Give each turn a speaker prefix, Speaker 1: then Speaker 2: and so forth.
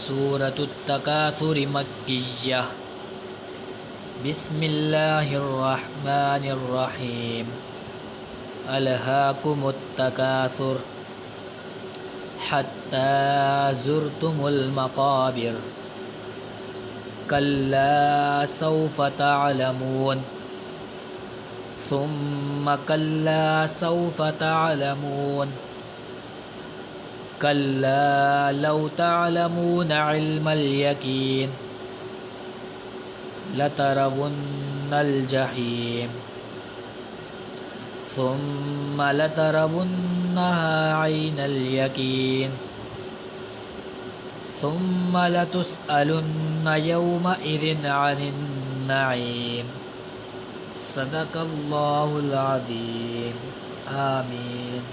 Speaker 1: सूरतुत तकासुर मक्किय्या। बिस्मिल्लाहिर रहमानिर रहीम। अलहाकुमुत तकासुर हत्ता ज़ुरतुमुल मक़ाबिर। कल्ला सौफ तअलमून सुम्मा कल्ला सौफ तअलमून कल्ला लौ तअलमून इल्मल यकीन लतरवुन्नल जहीम सुम्मा लतरवुन्नहा ऐनल यकीन सुम्मा लतुस्अलुन्न यौमइज़िन अनिन नईम। सदक़ल्लाहुल अज़ीम। आमीन।